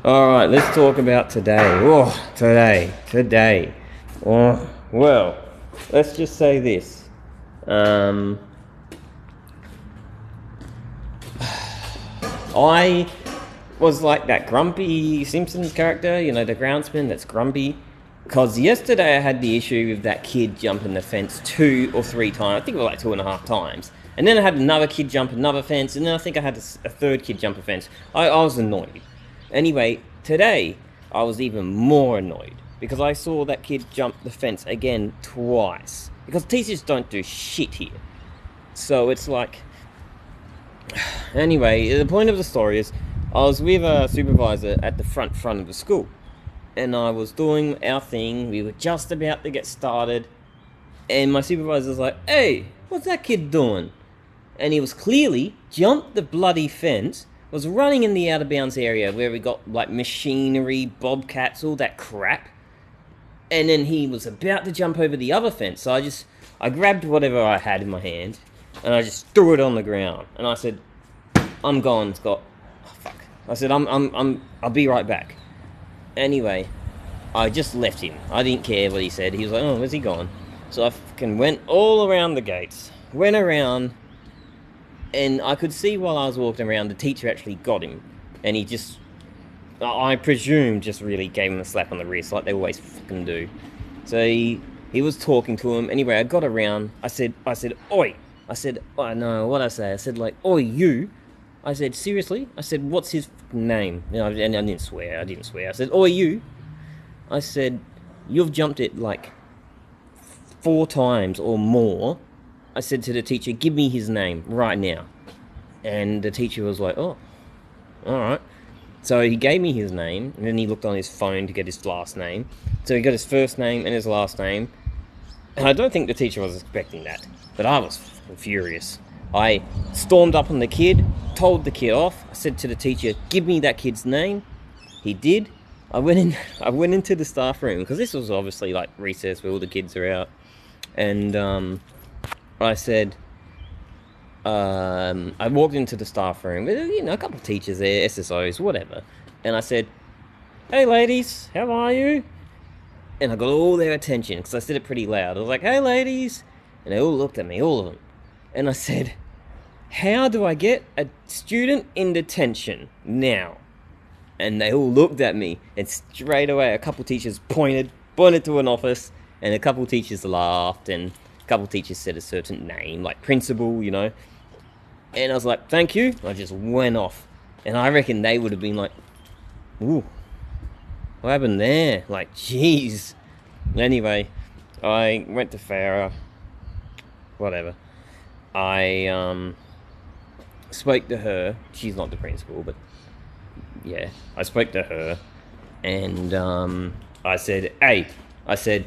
Alright, let's talk about today. Today. Well, let's just say this. I was like that grumpy Simpsons character, the groundsman that's grumpy. Because yesterday I had the issue with that kid jumping the fence 2 or 3 times. I think it was like 2.5 times. And then I had another kid jump another fence, and then I think I had a third kid jump a fence. I was annoyed. Anyway, today I was even more annoyed because I saw that kid jump the fence again twice. Because teachers don't do shit here. So it's like, anyway, the point of the story is I was with a supervisor at the front of the school, and I was doing our thing. We were just about to get started, and my supervisor was like, "Hey, what's that kid doing?" And he was clearly jumped the bloody fence, was running in the out of bounds area where we got like machinery, bobcats, all that crap. And then he was about to jump over the other fence, so I grabbed whatever I had in my hand, and I just threw it on the ground. And I said, "I'm gone, Scott." Oh, fuck. I said, I'll be right back. Anyway, I just left him. I didn't care what he said. He was like, "Oh, where's he gone?" So I fucking went all around the gates, went around, and I could see while I was walking around, the teacher actually got him. And he just, I presume, just really gave him a slap on the wrist, like they always fucking do. So he was talking to him. Anyway, I got around. I said, "Oi." I said, "Oh no, what'd I say?" I said, like, "Oi, you." I said, "Seriously?" I said, "What's his name?" And I didn't swear. I said, "Oi, you." I said, "You've jumped it like 4 times or more." I said to the teacher, "Give me his name right now." And the teacher was like, "Oh, alright." So he gave me his name, and then he looked on his phone to get his last name. So he got his first name and his last name. And I don't think the teacher was expecting that, but I was furious. I stormed up on the kid, told the kid off. I said to the teacher, "Give me that kid's name." He did. I went in. I went into the staff room because this was obviously like recess where all the kids are out, and I said, I walked into the staff room with a couple of teachers there, SSOs, whatever, and I said, "Hey ladies, how are you?" And I got all their attention because I said it pretty loud. I was like, "Hey ladies," and they all looked at me, all of them, and I said, "How do I get a student in detention now?" And they all looked at me, and straight away a couple teachers pointed to an office, and a couple teachers laughed, and a couple teachers said a certain name, like principal. And I was like, "Thank you." I just went off, and I reckon they would have been like, "Ooh, what happened there?" Like, jeez. Anyway, I went to Farah, whatever. I spoke to her. She's not the principal, but yeah, I spoke to her, and I said, "Hey," I said,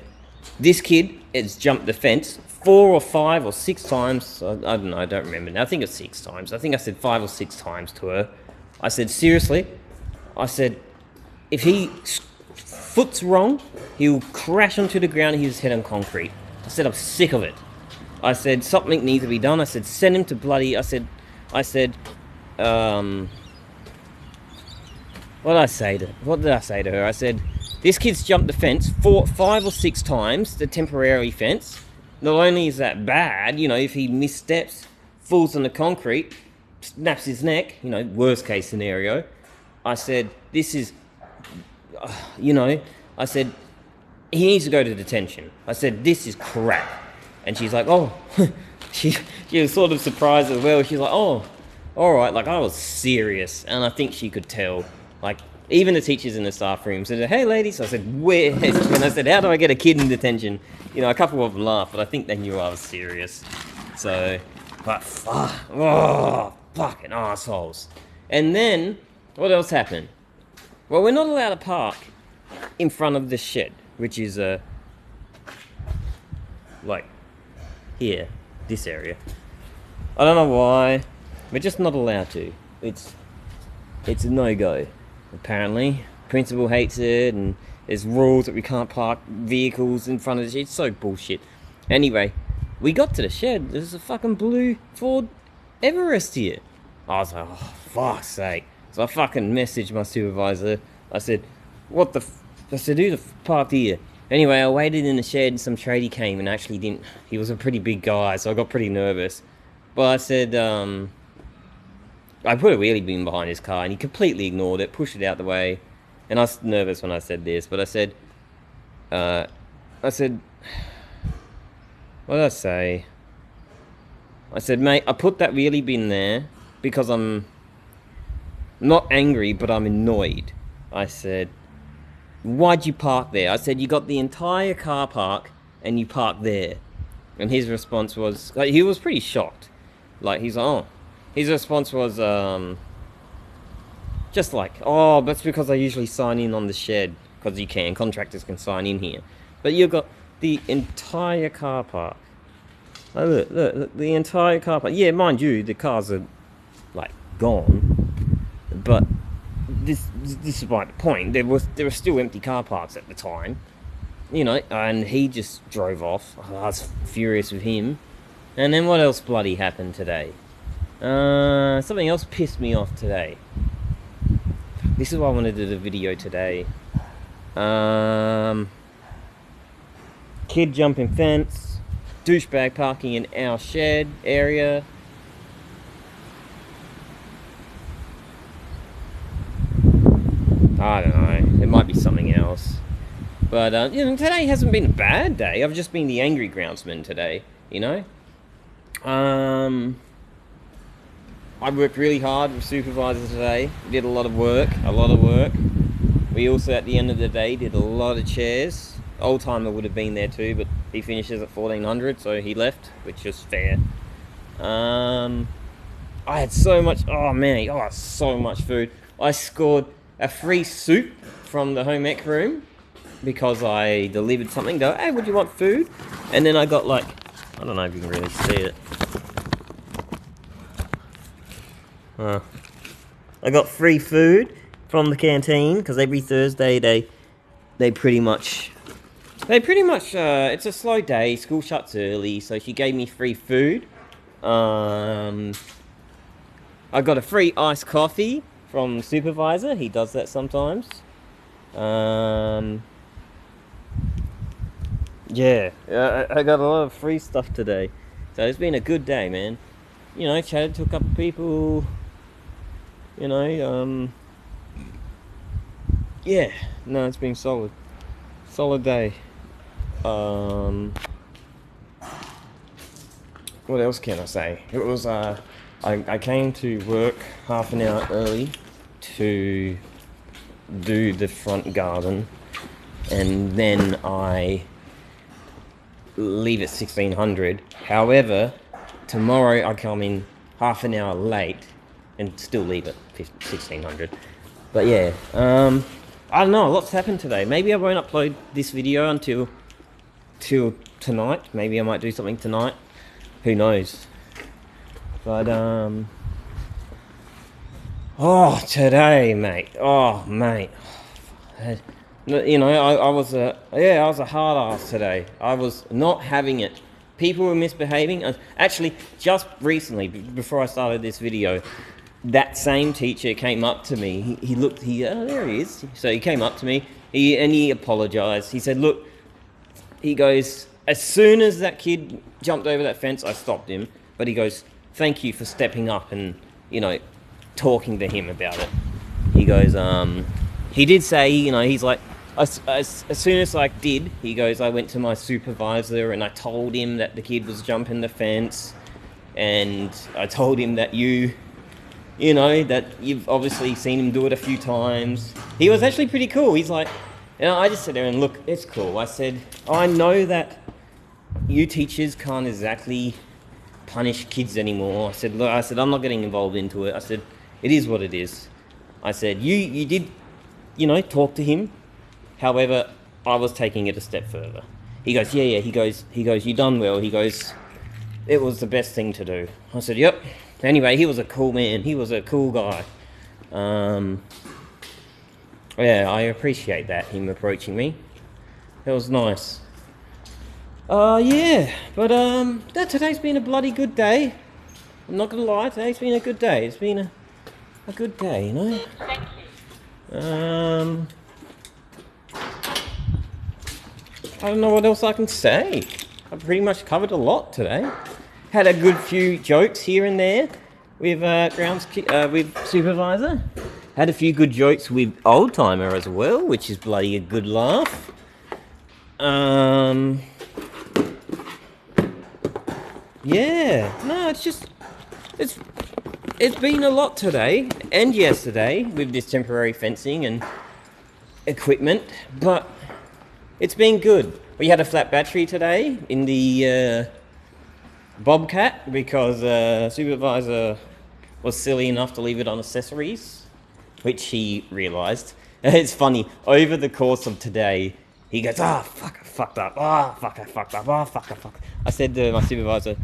"this kid has jumped the fence 4 or 5 or 6 times. I don't know, I don't remember now. I think it's 6 times. I think I said 5 or 6 times to her. I said, seriously?" I said, "If he foot's wrong, he'll crash onto the ground and hit his head on concrete." I said, "I'm sick of it." I said, "Something needs to be done." I said, "Send him to bloody..." Um, what did I say to her? I said, "This kid's jumped the fence 5 or 6 times, the temporary fence. Not only is that bad, if he missteps, falls on the concrete, snaps his neck, worst case scenario." I said, "This is, I said, he needs to go to detention." I said, "This is crap." And she's like, "Oh," she was sort of surprised as well. She's like, "Oh, all right." Like, I was serious, and I think she could tell. Like, even the teachers in the staff room said, "Hey ladies." I said, "Where?" And I said, "How do I get a kid in detention?" A couple of them laughed, but I think they knew I was serious. So, but fucking assholes. And then, what else happened? Well, we're not allowed to park in front of the shed, which is like here, this area. I don't know why. We're just not allowed to. It's a no-go, apparently. Principal hates it, and there's rules that we can't park vehicles in front of the shed. It's so bullshit. Anyway, we got to the shed. There's a fucking blue Ford Everest here. I was like, oh, fuck's sake. So I fucking messaged my supervisor. I said, what the I said, who the parked here? Anyway, I waited in the shed and some tradie came and actually didn't... He was a pretty big guy, so I got pretty nervous. But I said, I put a wheelie bin behind his car and he completely ignored it, pushed it out the way. And I was nervous when I said this, but I said, what did I say? I said, mate, I put that wheelie bin there because I'm not angry, but I'm annoyed. I said, why'd you park there? I said, you got the entire car park and you parked there. And his response was, like, he was pretty shocked. Like, he's like, oh. His response was, just like, oh, that's because I usually sign in on the shed. Because you can, contractors can sign in here. But you've got the entire car park. Oh, look, the entire car park. Yeah, mind you, the cars are, like, gone. But this is my point. There were still empty car parks at the time, you know, and he just drove off. I was furious with him. And then what else bloody happened today? Something else pissed me off today. This is why I wanted to do the video today. Kid jumping fence, douchebag parking in our shed area. I don't know, it might be something else. But, you know, today hasn't been a bad day. I've just been the angry groundsman today, you know? I worked really hard with supervisor today. Did a lot of work. We also, at the end of the day, did a lot of chairs. Old timer would have been there too, but he finishes at 1400, so he left, which is fair. I had so much, so much food. I scored a free soup from the home ec room because I delivered something. Go, hey, would you want food? And then I got like, I don't know if you can really see it. I got free food from the canteen because every Thursday they pretty much it's a slow day. School shuts early, so she gave me free food. I got a free iced coffee from the supervisor. He does that sometimes. Yeah, I got a lot of free stuff today, so it's been a good day, man. You know, chatted to a couple of people. You know, yeah, no, it's been solid day. What else can I say? It was, I came to work half an hour early to do the front garden, and then I leave at 1600. However, tomorrow I come in half an hour late and still leave at 1600. But yeah, I don't know, lots happened today. Maybe I won't upload this video until tonight. Maybe I might do something tonight. Who knows? But today, mate. Oh, mate. You know, I was a hard ass today. I was not having it. People were misbehaving. Actually, just recently, before I started this video, that same teacher came up to me. He looked, there he is. So he came up to me, he apologized. He said, look, he goes, as soon as that kid jumped over that fence, I stopped him. But he goes, thank you for stepping up and, you know, talking to him about it. He goes, he did say, you know, he's like, as soon as I did, he goes, I went to my supervisor and I told him that the kid was jumping the fence. And I told him that you know, that you've obviously seen him do it a few times. He was actually pretty cool. He's like, you know, I just sat there and look, it's cool. I said, I know that you teachers can't exactly punish kids anymore. I said, look, I'm not getting involved into it. I said, it is what it is. I said, you did, you know, talk to him. However, I was taking it a step further. He goes, yeah. He goes, you done well. He goes, it was the best thing to do. I said, yep. Anyway, he was a cool man. He was a cool guy. Yeah, I appreciate that, him approaching me. It was nice. Yeah, but today's been a bloody good day. I'm not gonna lie, today's been a good day. It's been a good day, you know. I don't know what else I can say. I pretty much covered a lot today. Had a good few jokes here and there with with supervisor. Had a few good jokes with old timer as well, which is bloody a good laugh. Yeah, no, it's been a lot today and yesterday with this temporary fencing and equipment, but it's been good. We had a flat battery today in the bobcat because supervisor was silly enough to leave it on accessories, which he realised. It's funny, over the course of today, he goes, fuck, I fucked up, fuck, I fucked up, fuck, I fucked up. I said to my supervisor,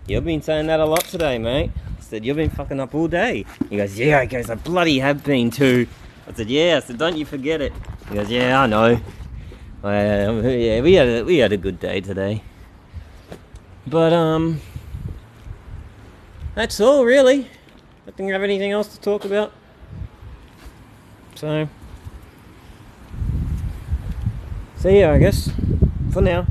you've been saying that a lot today, mate. I said, you've been fucking up all day. He goes, yeah, he goes, I bloody have been too. I said, yeah, I said, don't you forget it. He goes, yeah, I know. Yeah, we had a good day today. But, that's all, really. I don't have anything else to talk about. So, see ya, I guess, for now.